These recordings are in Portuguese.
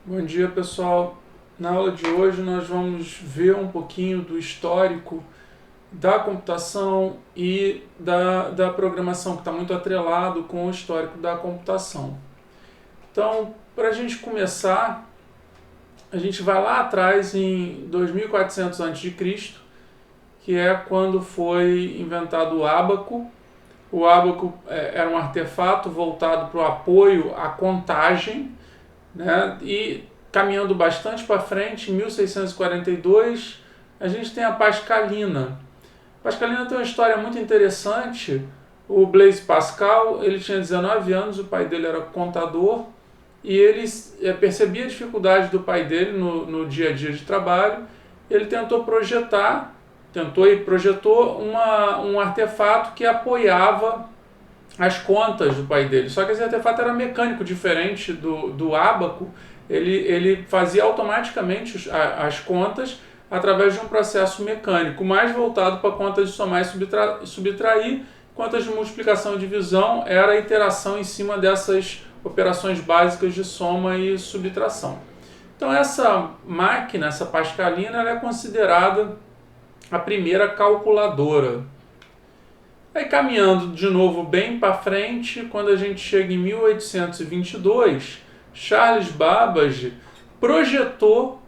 Bom dia, pessoal. Na aula de hoje nós vamos ver um pouquinho do histórico da computação e da programação, que está muito atrelado com o histórico da computação. Então, para a gente começar, a gente vai lá atrás em 2400 a.C., que é quando foi inventado o ábaco. O ábaco era um artefato voltado para o apoio à contagem, né? E caminhando bastante para frente, em 1642, a gente tem a Pascalina. A Pascalina tem uma história muito interessante. O Blaise Pascal, ele tinha 19 anos, o pai dele era contador, e ele percebia a dificuldade do pai dele no dia a dia de trabalho. Ele projetou um artefato que apoiava as contas do pai dele. Só que esse artefato era mecânico, diferente do ábaco. Ele fazia automaticamente as contas através de um processo mecânico, mais voltado para contas de somar e subtrair. Contas de multiplicação e divisão era a iteração em cima dessas operações básicas de soma e subtração. Então essa máquina, essa Pascalina, ela é considerada a primeira calculadora. Aí caminhando de novo bem para frente, quando a gente chega em 1822, Charles Babbage projetou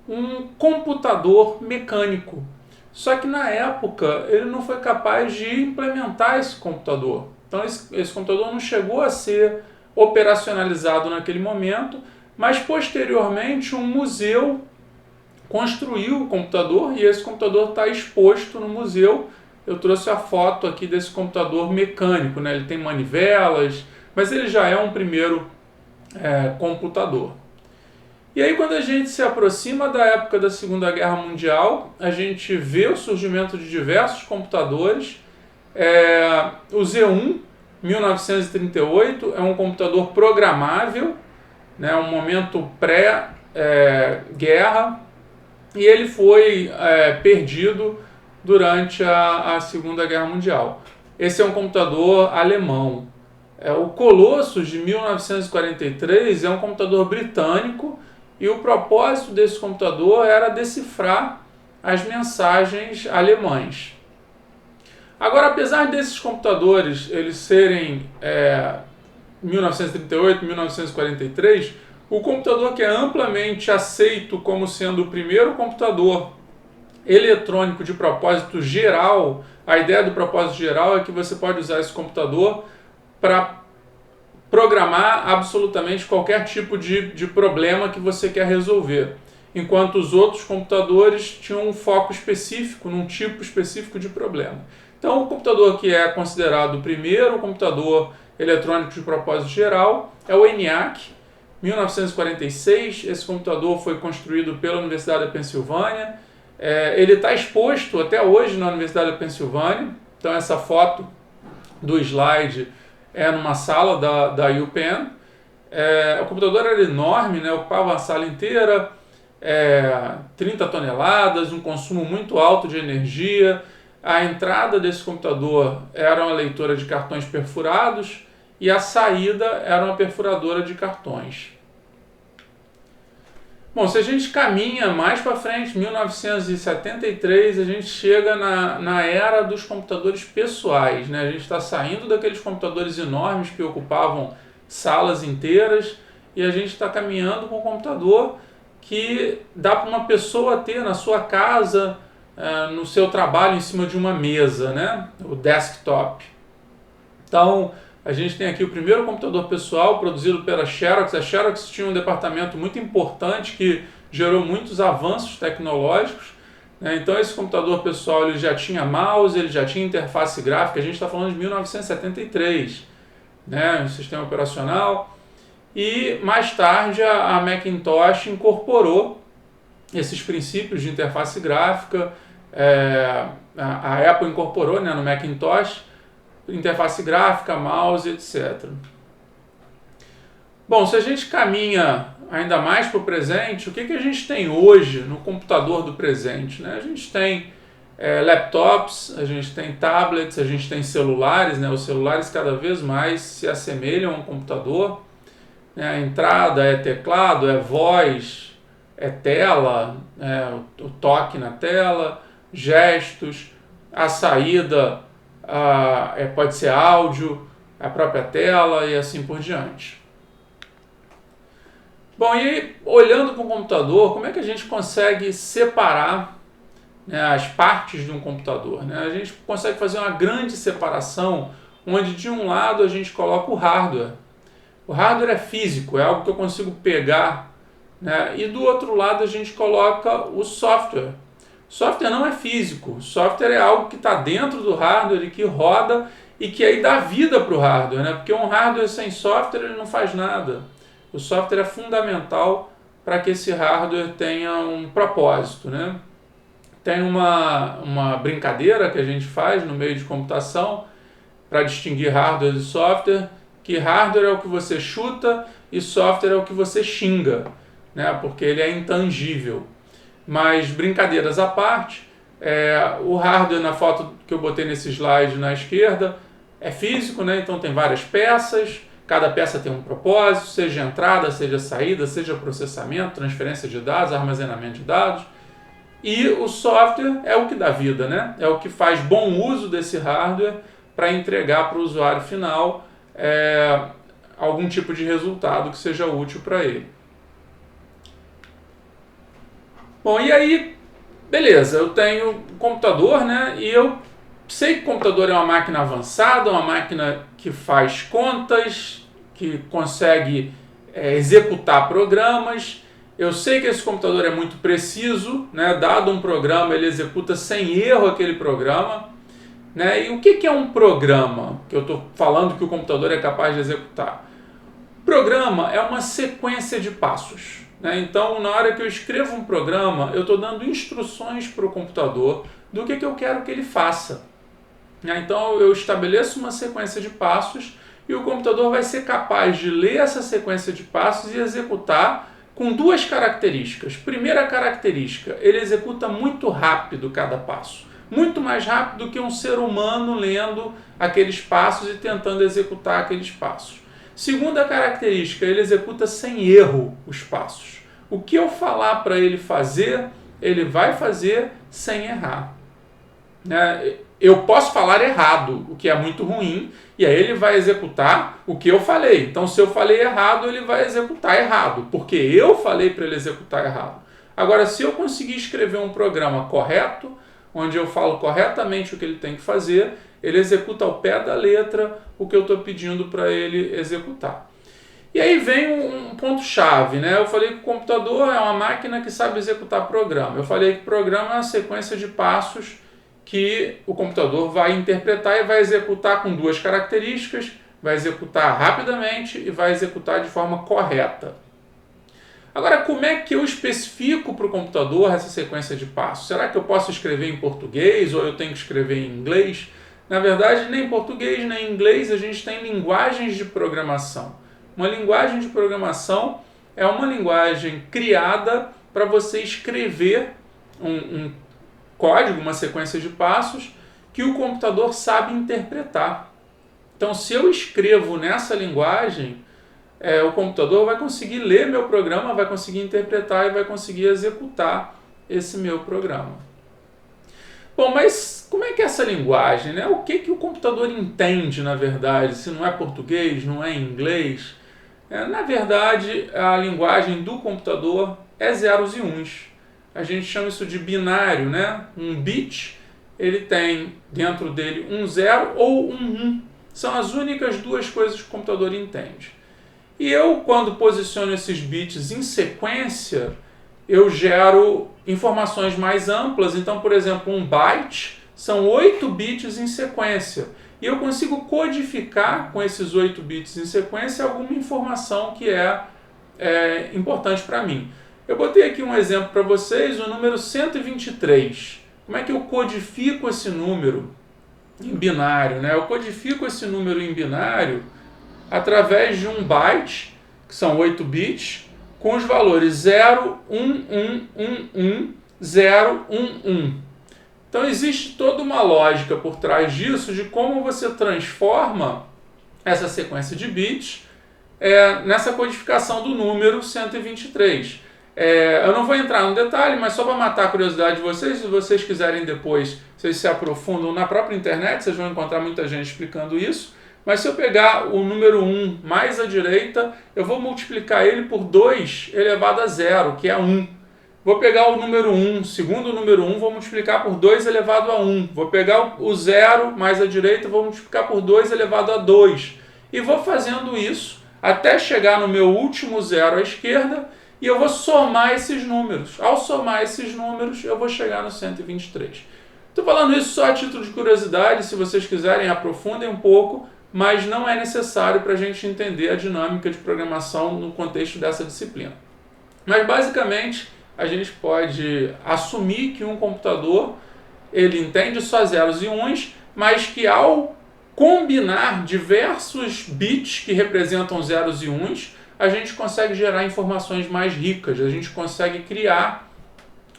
um computador mecânico. Só que na época ele não foi capaz de implementar esse computador. Então esse computador não chegou a ser operacionalizado naquele momento, mas posteriormente um museu construiu o computador e esse computador está exposto no museu. Eu trouxe a foto aqui desse computador mecânico, né? Ele tem manivelas, mas ele já é um primeiro computador. E aí quando a gente se aproxima da época da Segunda Guerra Mundial, a gente vê o surgimento de diversos computadores. O Z1, 1938, é um computador programável, né? Um momento pré-guerra, e ele foi perdido durante a Segunda Guerra Mundial. Esse é um computador alemão. O Colossus, de 1943, é um computador britânico, e o propósito desse computador era decifrar as mensagens alemãs. Agora, apesar desses computadores eles serem 1938, 1943, o computador que é amplamente aceito como sendo o primeiro computador eletrônico de propósito geral, a ideia do propósito geral é que você pode usar esse computador para programar absolutamente qualquer tipo de problema que você quer resolver, enquanto os outros computadores tinham um foco específico, num tipo específico de problema. Então, o computador que é considerado o primeiro computador eletrônico de propósito geral é o ENIAC, 1946. Esse computador foi construído pela Universidade da Pensilvânia. Ele está exposto até hoje na Universidade da Pensilvânia. Então essa foto do slide é numa sala da UPenn. O computador era enorme, né? Ocupava a sala inteira, 30 toneladas, um consumo muito alto de energia. A entrada desse computador era uma leitora de cartões perfurados e a saída era uma perfuradora de cartões. Bom, se a gente caminha mais para frente, 1973, a gente chega na era dos computadores pessoais, né? A gente está saindo daqueles computadores enormes que ocupavam salas inteiras e a gente está caminhando com um computador que dá para uma pessoa ter na sua casa, no seu trabalho, em cima de uma mesa, né? O desktop. Então, a gente tem aqui o primeiro computador pessoal produzido pela Xerox. A Xerox tinha um departamento muito importante que gerou muitos avanços tecnológicos, né? Então esse computador pessoal ele já tinha mouse, ele já tinha interface gráfica. A gente está falando de 1973, né? Um sistema operacional. E mais tarde a Macintosh incorporou esses princípios de interface gráfica. A Apple incorporou, né, no Macintosh interface gráfica, mouse, etc. Bom, se a gente caminha ainda mais para o presente, o que a gente tem hoje no computador do presente, né? A gente tem laptops, a gente tem tablets, a gente tem celulares, né? Os celulares cada vez mais se assemelham a um computador. né? A entrada é teclado, é voz, é tela, o toque na tela, gestos, a saída pode ser áudio, a própria tela e assim por diante. Bom, e olhando para o computador, como é que a gente consegue separar, né, as partes de um computador? Né? A gente consegue fazer uma grande separação, onde de um lado a gente coloca o hardware. O hardware é físico, é algo que eu consigo pegar, né? E do outro lado a gente coloca o software. O software não é físico, o software é algo que está dentro do hardware e que roda e que aí dá vida para o hardware, né? Porque um hardware sem software ele não faz nada. O software é fundamental para que esse hardware tenha um propósito, né? Tem uma brincadeira que a gente faz no meio de computação para distinguir hardware e software, que hardware é o que você chuta e software é o que você xinga, né? Porque ele é intangível. Mas brincadeiras à parte, o hardware na foto que eu botei nesse slide na esquerda é físico, né? Então tem várias peças, cada peça tem um propósito, seja entrada, seja saída, seja processamento, transferência de dados, armazenamento de dados. E o software é o que dá vida, né? É o que faz bom uso desse hardware para entregar para o usuário final algum tipo de resultado que seja útil para ele. Bom, e aí, beleza, eu tenho um computador, né? E eu sei que o computador é uma máquina avançada, uma máquina que faz contas, que consegue executar programas. Eu sei que esse computador é muito preciso, né? Dado um programa, ele executa sem erro aquele programa, né? E o que é um programa que eu estou falando que o computador é capaz de executar? Programa é uma sequência de passos, né? Então, na hora que eu escrevo um programa, eu estou dando instruções para o computador do que eu quero que ele faça. Então, eu estabeleço uma sequência de passos e o computador vai ser capaz de ler essa sequência de passos e executar com duas características. Primeira característica, ele executa muito rápido cada passo. Muito mais rápido do que um ser humano lendo aqueles passos e tentando executar aqueles passos. Segunda característica, ele executa sem erro os passos. O que eu falar para ele fazer, ele vai fazer sem errar. Eu posso falar errado, o que é muito ruim, e aí ele vai executar o que eu falei. Então, se eu falei errado, ele vai executar errado, porque eu falei para ele executar errado. Agora, se eu conseguir escrever um programa correto, onde eu falo corretamente o que ele tem que fazer, ele executa ao pé da letra o que eu estou pedindo para ele executar. E aí vem um ponto-chave, né? Eu falei que o computador é uma máquina que sabe executar programa. Eu falei que programa é uma sequência de passos que o computador vai interpretar e vai executar com duas características, vai executar rapidamente e vai executar de forma correta. Agora, como é que eu especifico para o computador essa sequência de passos? Será que eu posso escrever em português ou eu tenho que escrever em inglês? Na verdade, nem em português nem em inglês a gente tem linguagens de programação. Uma linguagem de programação é uma linguagem criada para você escrever um código, uma sequência de passos que o computador sabe interpretar. Então, se eu escrevo nessa linguagem, o computador vai conseguir ler meu programa, vai conseguir interpretar e vai conseguir executar esse meu programa. Bom, mas como é que é essa linguagem, né? O que o computador entende, na verdade, se não é português, não é inglês? Na verdade, a linguagem do computador é zeros e uns. A gente chama isso de binário, né? Um bit, ele tem dentro dele um 0 ou um 1. São as únicas duas coisas que o computador entende. E eu, quando posiciono esses bits em sequência, eu gero informações mais amplas. Então, por exemplo, um byte são 8 bits em sequência. E eu consigo codificar com esses 8 bits em sequência alguma informação que é importante para mim. Eu botei aqui um exemplo para vocês, o número 123. Como é que eu codifico esse número em binário, né? Eu codifico esse número em binário através de um byte, que são 8 bits, com os valores 0, 1, 1, 1, 1, 0, 1, 1. Então existe toda uma lógica por trás disso de como você transforma essa sequência de bits nessa codificação do número 123. Eu não vou entrar no detalhe, mas só para matar a curiosidade de vocês, se vocês quiserem depois, vocês se aprofundam na própria internet, vocês vão encontrar muita gente explicando isso. Mas se eu pegar o número 1 mais à direita, eu vou multiplicar ele por 2 elevado a 0, que é 1. Vou pegar o número 1, segundo o número 1, vou multiplicar por 2 elevado a 1. Vou pegar o 0 mais à direita, vou multiplicar por 2 elevado a 2. E vou fazendo isso até chegar no meu último 0 à esquerda, e eu vou somar esses números. Ao somar esses números, eu vou chegar no 123. Estou falando isso só a título de curiosidade, se vocês quiserem aprofundem um pouco, mas não é necessário para a gente entender a dinâmica de programação no contexto dessa disciplina. Mas basicamente, a gente pode assumir que um computador ele entende só zeros e uns, mas que ao combinar diversos bits que representam zeros e uns, a gente consegue gerar informações mais ricas, a gente consegue criar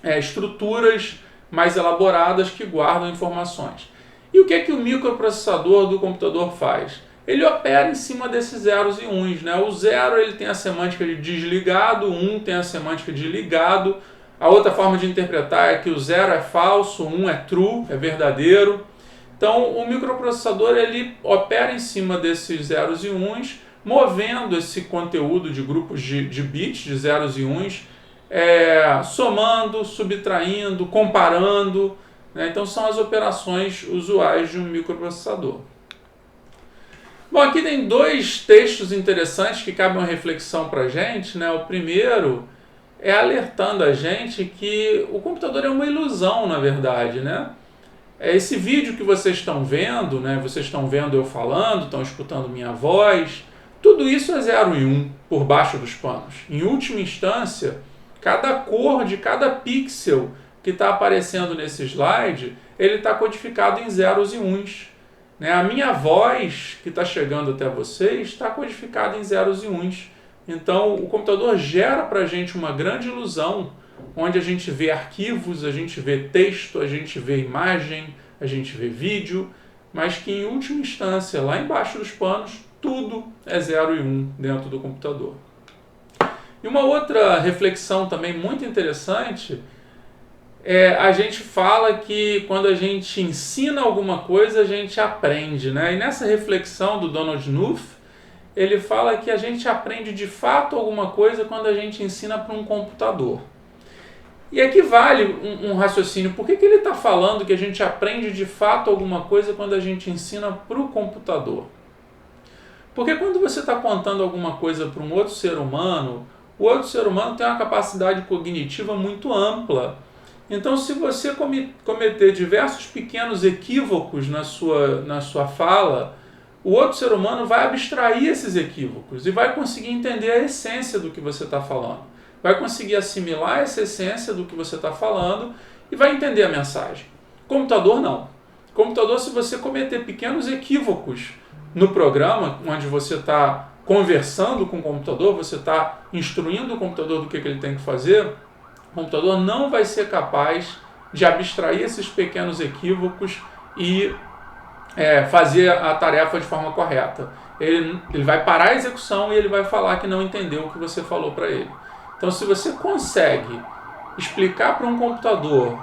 estruturas mais elaboradas que guardam informações. E o que é que o microprocessador do computador faz? Ele opera em cima desses zeros e uns, né? O 0 ele tem a semântica de desligado, o 1 tem a semântica de ligado. A outra forma de interpretar é que o 0 é falso, o 1 é true, é verdadeiro. Então o microprocessador ele opera em cima desses zeros e uns, movendo esse conteúdo de grupos de bits, de zeros e uns, somando, subtraindo, comparando, né? Então são as operações usuais de um microprocessador. Bom, aqui tem dois textos interessantes que cabem uma reflexão para a gente, né? O primeiro é alertando a gente que o computador é uma ilusão, na verdade, né? Esse vídeo que vocês estão vendo, né? Vocês estão vendo eu falando, estão escutando minha voz, tudo isso é 0 e 1 por baixo dos panos. Em última instância, cada cor de cada pixel que está aparecendo nesse slide, ele está codificado em zeros e uns. Né? A minha voz que está chegando até vocês está codificada em zeros e uns. Então o computador gera para a gente uma grande ilusão, onde a gente vê arquivos, a gente vê texto, a gente vê imagem, a gente vê vídeo, mas que em última instância, lá embaixo dos panos, tudo é 0 e 1 dentro do computador. E uma outra reflexão também muito interessante a gente fala que quando a gente ensina alguma coisa, a gente aprende, né? E nessa reflexão do Donald Knuth, ele fala que a gente aprende de fato alguma coisa quando a gente ensina para um computador. E aqui vale um raciocínio. Por que ele está falando que a gente aprende de fato alguma coisa quando a gente ensina para o computador? Porque quando você está contando alguma coisa para um outro ser humano, o outro ser humano tem uma capacidade cognitiva muito ampla. Então, se você cometer diversos pequenos equívocos na sua fala, o outro ser humano vai abstrair esses equívocos e vai conseguir entender a essência do que você está falando. Vai conseguir assimilar essa essência do que você está falando e vai entender a mensagem. Computador não. Computador, se você cometer pequenos equívocos no programa, onde você está conversando com o computador, você está instruindo o computador do que ele tem que fazer, o computador não vai ser capaz de abstrair esses pequenos equívocos e fazer a tarefa de forma correta. Ele vai parar a execução e ele vai falar que não entendeu o que você falou para ele. Então, se você consegue explicar para um computador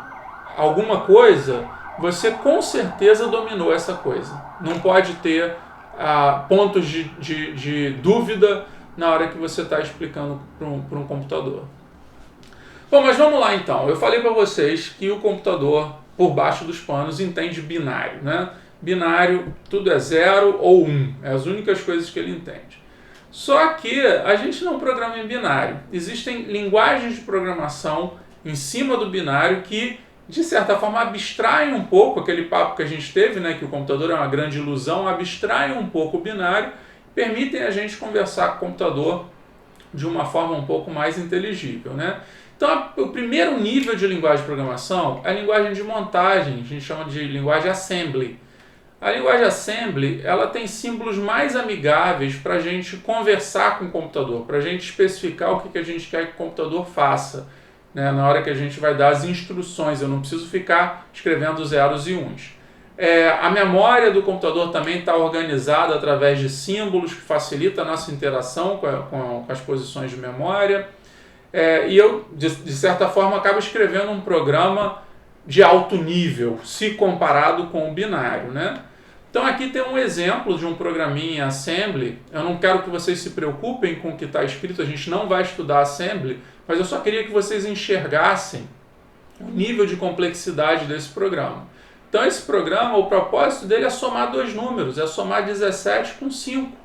alguma coisa, você com certeza dominou essa coisa. Não pode ter pontos de dúvida na hora que você está explicando para um computador. Bom, mas vamos lá então. Eu falei para vocês que o computador, por baixo dos panos, entende binário, né? Binário, tudo é 0 ou 1. É as únicas coisas que ele entende. Só que a gente não programa em binário. Existem linguagens de programação em cima do binário que, de certa forma, abstraem um pouco aquele papo que a gente teve, né, que o computador é uma grande ilusão, abstraem um pouco o binário, permitem a gente conversar com o computador de uma forma um pouco mais inteligível, né? Então, o primeiro nível de linguagem de programação é a linguagem de montagem, a gente chama de linguagem assembly. A linguagem assembly, ela tem símbolos mais amigáveis para a gente conversar com o computador, para a gente especificar o que a gente quer que o computador faça, né, na hora que a gente vai dar as instruções. Eu não preciso ficar escrevendo zeros e uns. A memória do computador também está organizada através de símbolos, que facilita a nossa interação com as posições de memória. E eu, de certa forma, acabo escrevendo um programa de alto nível, se comparado com o binário, né? Então aqui tem um exemplo de um programinha em Assembly. Eu não quero que vocês se preocupem com o que está escrito, a gente não vai estudar Assembly, mas eu só queria que vocês enxergassem o nível de complexidade desse programa. Então esse programa, o propósito dele é somar dois números, é somar 17 com 5.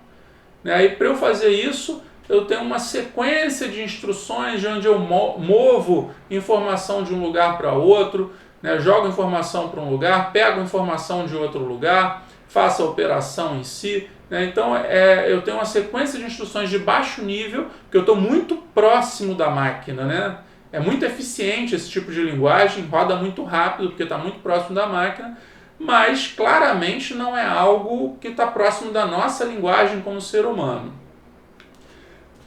E para eu fazer isso, eu tenho uma sequência de instruções onde eu movo informação de um lugar para outro, jogo informação para um lugar, pego informação de outro lugar, faço a operação em si. Então eu tenho uma sequência de instruções de baixo nível, porque eu estou muito próximo da máquina, É muito eficiente esse tipo de linguagem, roda muito rápido porque está muito próximo da máquina, mas claramente não é algo que está próximo da nossa linguagem como ser humano.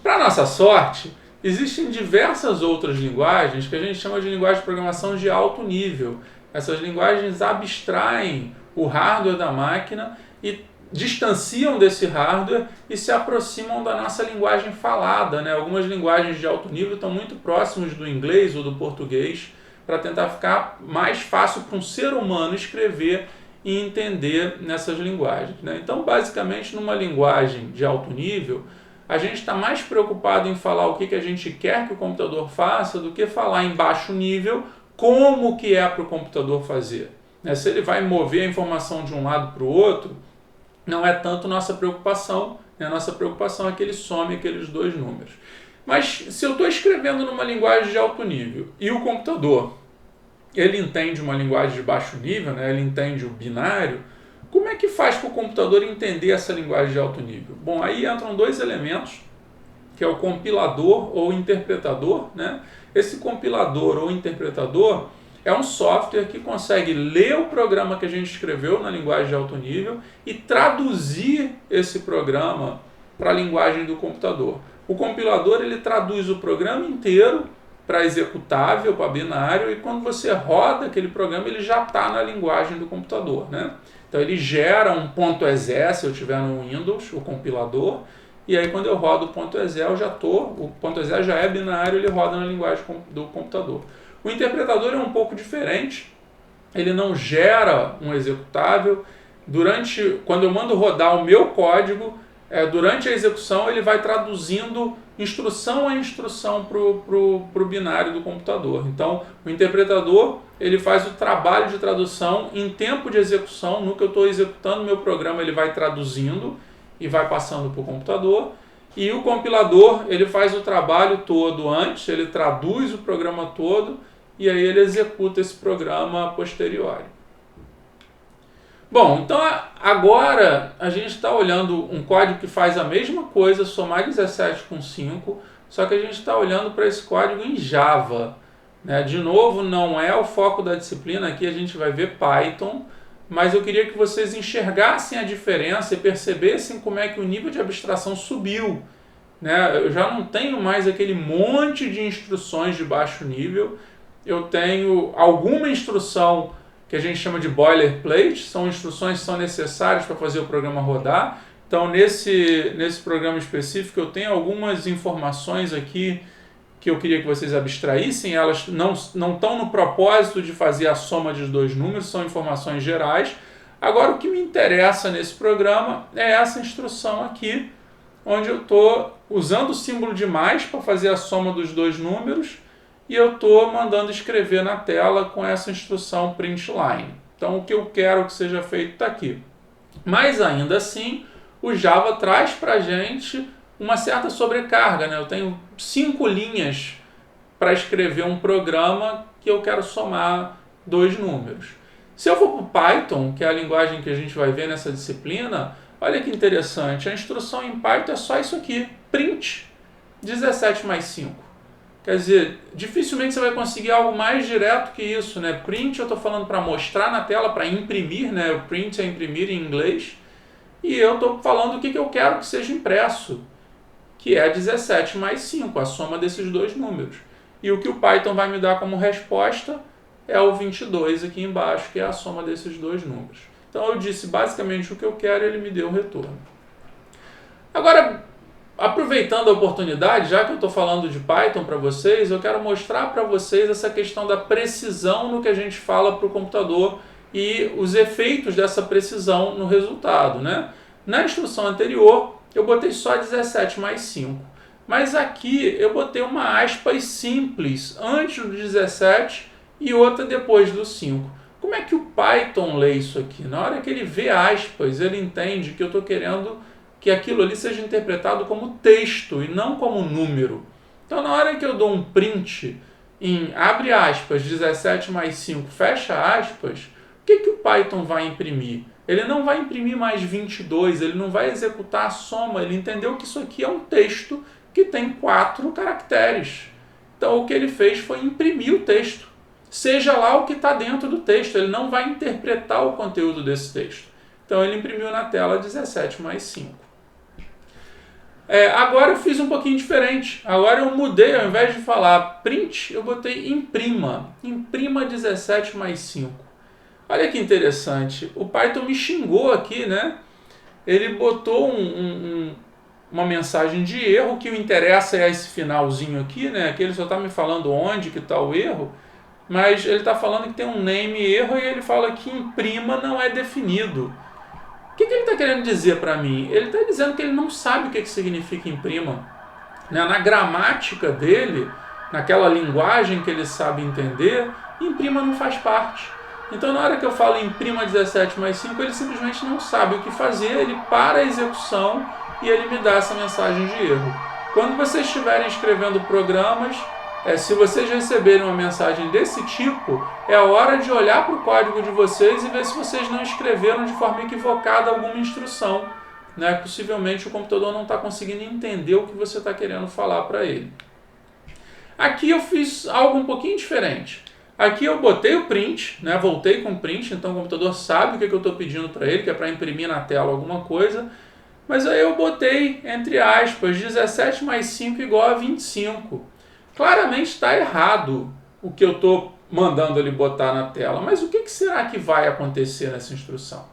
Para nossa sorte, existem diversas outras linguagens que a gente chama de linguagem de programação de alto nível. Essas linguagens abstraem o hardware da máquina e distanciam desse hardware e se aproximam da nossa linguagem falada, Algumas linguagens de alto nível estão muito próximas do inglês ou do português para tentar ficar mais fácil para um ser humano escrever e entender nessas linguagens, Então, basicamente, numa linguagem de alto nível, a gente está mais preocupado em falar o que a gente quer que o computador faça do que falar em baixo nível como que é para o computador fazer. Se ele vai mover a informação de um lado para o outro, não é tanto nossa preocupação. A nossa preocupação é que ele some aqueles dois números. Mas se eu estou escrevendo numa linguagem de alto nível e o computador ele entende uma linguagem de baixo nível, ele entende o binário, como é que faz para o computador entender essa linguagem de alto nível? Bom, aí entram dois elementos, que é o compilador ou interpretador. Esse compilador ou interpretador é um software que consegue ler o programa que a gente escreveu na linguagem de alto nível e traduzir esse programa para a linguagem do computador. O compilador ele traduz o programa inteiro para executável, para binário, e quando você roda aquele programa, ele já está na linguagem do computador. Então ele gera um .exe, se eu tiver no Windows, o compilador, e aí quando eu rodo o .exe, o .exe já é binário, ele roda na linguagem do computador. O interpretador é um pouco diferente, ele não gera um executável. Quando eu mando rodar o meu código, durante a execução ele vai traduzindo instrução a instrução para o binário do computador. Então o interpretador ele faz o trabalho de tradução em tempo de execução. No que eu estou executando o meu programa, ele vai traduzindo e vai passando para o computador. E o compilador ele faz o trabalho todo antes, ele traduz o programa todo e aí ele executa esse programa a posteriori. Bom, então agora a gente está olhando um código que faz a mesma coisa, somar 17 com 5, só que a gente está olhando para esse código em Java. De novo, não é o foco da disciplina, aqui a gente vai ver Python, mas eu queria que vocês enxergassem a diferença e percebessem como é que o nível de abstração subiu. Eu já não tenho mais aquele monte de instruções de baixo nível, eu tenho alguma instrução que a gente chama de boilerplate, são instruções que são necessárias para fazer o programa rodar. Então, nesse programa específico, eu tenho algumas informações aqui que eu queria que vocês abstraíssem. Elas não estão no propósito de fazer a soma de dois números, são informações gerais. Agora, o que me interessa nesse programa é essa instrução aqui, onde eu estou usando o símbolo de mais para fazer a soma dos dois números, e eu estou mandando escrever na tela com essa instrução printline. Então, o que eu quero que seja feito está aqui. Mas, ainda assim, o Java traz para a gente uma certa sobrecarga. Eu tenho 5 linhas para escrever um programa que eu quero somar dois números. Se eu for para o Python, que é a linguagem que a gente vai ver nessa disciplina, olha que interessante, a instrução em Python é só isso aqui, print 17 mais 5. Quer dizer, dificilmente você vai conseguir algo mais direto que isso, Print eu estou falando para mostrar na tela, para imprimir, O print é imprimir em inglês. E eu estou falando o que eu quero que seja impresso, que é 17 mais 5, a soma desses dois números. E o que o Python vai me dar como resposta é o 22 aqui embaixo, que é a soma desses dois números. Então eu disse basicamente o que eu quero e ele me deu o retorno. Agora, aproveitando a oportunidade, já que eu estou falando de Python para vocês, eu quero mostrar para vocês essa questão da precisão no que a gente fala para o computador e os efeitos dessa precisão no resultado, né? Na instrução anterior, eu botei só 17 mais 5. Mas aqui eu botei uma aspas simples antes do 17 e outra depois do 5. Como é que o Python lê isso aqui? Na hora que ele vê aspas, ele entende que eu estou querendo que aquilo ali seja interpretado como texto e não como número. Então, na hora que eu dou um print em abre aspas, 17 mais 5, fecha aspas, o que o Python vai imprimir? Ele não vai imprimir mais 22, ele não vai executar a soma, ele entendeu que isso aqui é um texto que tem 4 caracteres. Então, o que ele fez foi imprimir o texto. Seja lá o que está dentro do texto, ele não vai interpretar o conteúdo desse texto. Então, ele imprimiu na tela 17 mais 5. Agora eu fiz um pouquinho diferente. Agora eu mudei, ao invés de falar print, eu botei imprima. Imprima 17 mais 5. Olha que interessante. O Python me xingou aqui, né? Ele botou uma mensagem de erro, que o interessa é esse finalzinho aqui, né? Aqui ele só está me falando onde que está o erro, mas ele está falando que tem um name erro e ele fala que imprima não é definido. O que ele está querendo dizer para mim? Ele está dizendo que ele não sabe o que significa imprima. Na gramática dele, naquela linguagem que ele sabe entender, imprima não faz parte. Então, na hora que eu falo imprima 17 mais 5, ele simplesmente não sabe o que fazer, ele para a execução e ele me dá essa mensagem de erro. Quando vocês estiverem escrevendo programas, se vocês receberem uma mensagem desse tipo, é a hora de olhar para o código de vocês e ver se vocês não escreveram de forma equivocada alguma instrução. Possivelmente o computador não está conseguindo entender o que você está querendo falar para ele. Aqui eu fiz algo um pouquinho diferente. Aqui eu botei o print, voltei com o print, então o computador sabe o que eu estou pedindo para ele, que é para imprimir na tela alguma coisa. Mas aí eu botei, entre aspas, 17 mais 5 igual a 25. Claramente está errado o que eu estou mandando ele botar na tela. Mas o que será que vai acontecer nessa instrução?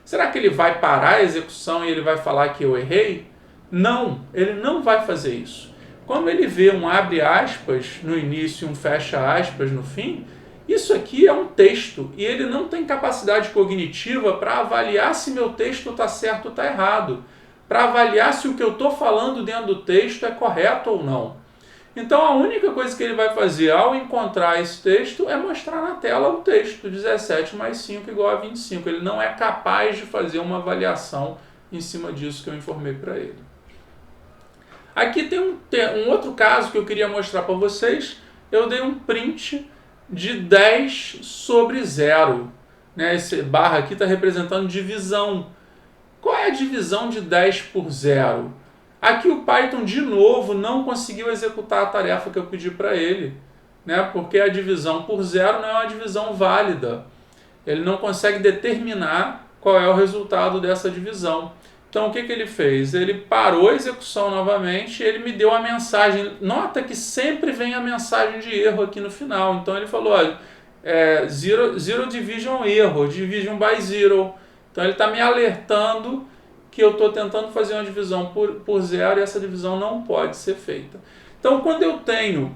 Será que ele vai parar a execução e ele vai falar que eu errei? Não, ele não vai fazer isso. Quando ele vê um abre aspas no início e um fecha aspas no fim, isso aqui é um texto e ele não tem capacidade cognitiva para avaliar se meu texto está certo ou está errado, para avaliar se o que eu estou falando dentro do texto é correto ou não. Então a única coisa que ele vai fazer ao encontrar esse texto é mostrar na tela o texto, 17 mais 5 igual a 25. Ele não é capaz de fazer uma avaliação em cima disso que eu informei para ele. Aqui tem um outro caso que eu queria mostrar para vocês. Eu dei um print de 10 sobre 0. Esse barra aqui está representando divisão. Qual é a divisão de 10 por 0? Aqui o Python, de novo, não conseguiu executar a tarefa que eu pedi para ele, porque a divisão por 0 não é uma divisão válida. Ele não consegue determinar qual é o resultado dessa divisão. Então, o que ele fez? Ele parou a execução novamente e ele me deu a mensagem. Nota que sempre vem a mensagem de erro aqui no final. Então, ele falou, olha, zero division erro, division by zero. Então, ele está me alertando que eu estou tentando fazer uma divisão por 0 e essa divisão não pode ser feita. Então, quando eu tenho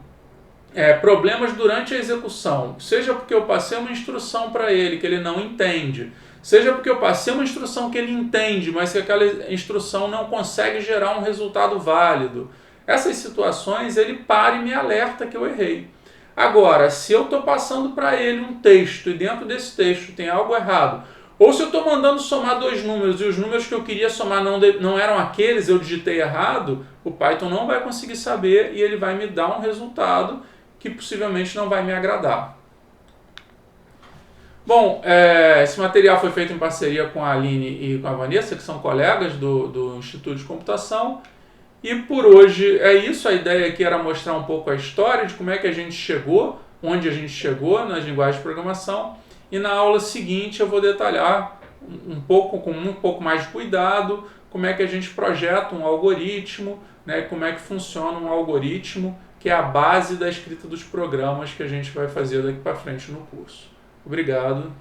problemas durante a execução, seja porque eu passei uma instrução para ele que ele não entende, seja porque eu passei uma instrução que ele entende, mas que aquela instrução não consegue gerar um resultado válido, essas situações ele para e me alerta que eu errei. Agora, se eu estou passando para ele um texto e dentro desse texto tem algo errado, ou se eu estou mandando somar dois números e os números que eu queria somar não eram aqueles, eu digitei errado, o Python não vai conseguir saber e ele vai me dar um resultado que possivelmente não vai me agradar. Bom, esse material foi feito em parceria com a Aline e com a Vanessa, que são colegas do Instituto de Computação. E por hoje é isso. A ideia aqui era mostrar um pouco a história de como é que a gente chegou, onde a gente chegou nas linguagens de programação. E na aula seguinte eu vou detalhar com um pouco mais de cuidado como é que a gente projeta um algoritmo, como é que funciona um algoritmo, que é a base da escrita dos programas que a gente vai fazer daqui para frente no curso. Obrigado.